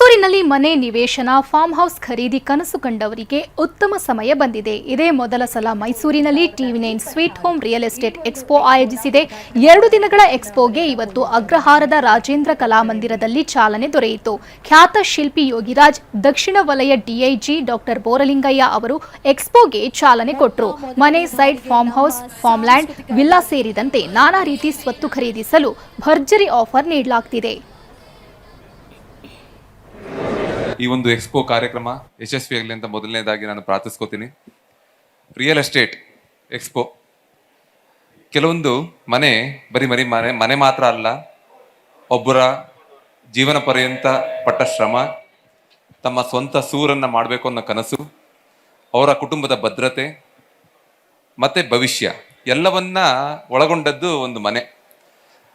ಮೈಸೂರಿನಲ್ಲಿ ಮನೆ ನಿವೇಶನ ಫಾರ್ಮ್ ಹೌಸ್ ಖರೀದಿ ಕನಸು ಕಂಡವರಿಗೆ ಉತ್ತಮ ಸಮಯ ಬಂದಿದೆ. ಇದೇ ಮೊದಲ ಸಲ ಮೈಸೂರಿನಲ್ಲಿ TV9 sweet home real estate expo ಆಯೋಜಿಸಿದೆ. 2 ದಿನಗಳ ಎಕ್ಸ್ಪೋಗೆ ಇವತ್ತು ಅಗ್ರಹಾರದ ರಾಜೇಂದ್ರ ಕಲಾಮಂದಿರದಲ್ಲಿ ಚಾಲನೆ ದೊರೆಯಿತು. ಖ್ಯಾತ ಶಿಲ್ಪಿ ಯೋಗಿರಾಜ್, ದಕ್ಷಿಣ ವಲಯ DIG ಡಾಕ್ಟರ್ ಬೋರಲಿಂಗಯ್ಯ ಅವರು ಎಕ್ಸ್ಪೋಗೆ ಚಾಲನೆ ಕೊಟ್ಟರು. ಮನೆ, site, farm house, farm land, villa ಸೇರಿದಂತೆ ನಾನಾ ರೀತಿ ಸ್ವತ್ತು ಖರೀದಿಸಲು ಭರ್ಜರಿ ಆಫರ್ ನೀಡಲಾಗುತ್ತಿದೆ. ಈ ಒಂದು ಎಕ್ಸ್ಪೋ ಕಾರ್ಯಕ್ರಮ ಯಶಸ್ವಿಯಾಗಲಿ ಅಂತ ಮೊದಲನೇದಾಗಿ ನಾನು ಪ್ರಾರ್ಥಿಸ್ಕೋತೀನಿ. ರಿಯಲ್ ಎಸ್ಟೇಟ್ ಎಕ್ಸ್ಪೋ ಕೆಲವೊಂದು ಬರೀ ಮನೆ ಮಾತ್ರ ಅಲ್ಲ, ಒಬ್ಬರ ಜೀವನ ಪರ್ಯಂತ ಪಟ್ಟ ಶ್ರಮ, ತಮ್ಮ ಸ್ವಂತ ಸೂರನ್ನ ಮಾಡಬೇಕು ಅನ್ನೋ ಕನಸು, ಅವರ ಕುಟುಂಬದ ಭದ್ರತೆ ಮತ್ತೆ ಭವಿಷ್ಯ ಎಲ್ಲವನ್ನ ಒಳಗೊಂಡದ್ದು ಒಂದು ಮನೆ.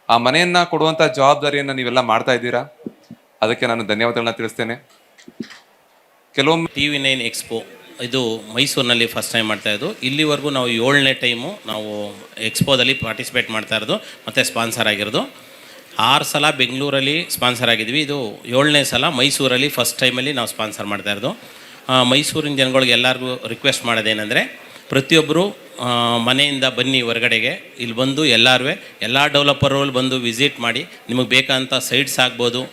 ಆ ಮನೆಯನ್ನ ಕೊಡುವಂತ ಜವಾಬ್ದಾರಿಯನ್ನ ನೀವೆಲ್ಲ ಮಾಡ್ತಾ ಇದ್ದೀರಾ, ಅದಕ್ಕೆ ನಾನು ಧನ್ಯವಾದಗಳನ್ನ ತಿಳಿಸ್ತೇನೆ. ಕೆಲವೊಮ್ಮೆ TV9 ಎಕ್ಸ್ಪೋ ಇದು ಮೈಸೂರಿನಲ್ಲಿ ಫಸ್ಟ್ ಟೈಮ್ ಮಾಡ್ತಾ ಇದ್ದು. ಇಲ್ಲಿವರೆಗೂ ನಾವು 7ನೇ ಟೈಮು ನಾವು ಎಕ್ಸ್ಪೋದಲ್ಲಿ ಪಾರ್ಟಿಸಿಪೇಟ್ ಮಾಡ್ತಾ ಇರೋದು ಮತ್ತು ಸ್ಪಾನ್ಸರ್ ಆಗಿರೋದು. 6 ಸಲ ಬೆಂಗಳೂರಲ್ಲಿ ಸ್ಪಾನ್ಸರ್ ಆಗಿದ್ವಿ. ಇದು 7ನೇ ಸಲ ಮೈಸೂರಲ್ಲಿ ಫಸ್ಟ್ ಟೈಮಲ್ಲಿ ನಾವು ಸ್ಪಾನ್ಸರ್ ಮಾಡ್ತಾ ಇರೋದು. ಮೈಸೂರಿನ ಜನಗಳಿಗೆ ಎಲ್ಲರಿಗೂ ರಿಕ್ವೆಸ್ಟ್ ಮಾಡೋದೇನೆಂದರೆ, ಪ್ರತಿಯೊಬ್ಬರು ಮನೆಯಿಂದ ಬನ್ನಿ ಹೊರಗಡೆಗೆ, ಇಲ್ಲಿ ಬಂದು ಎಲ್ಲ ಡೆವಲಪರ್ಗಳು ಬಂದು ವಿಸಿಟ್ ಮಾಡಿ, ನಿಮಗೆ ಬೇಕಂತ ಸೈಟ್ಸ್ ಆಗ್ಬೋದು,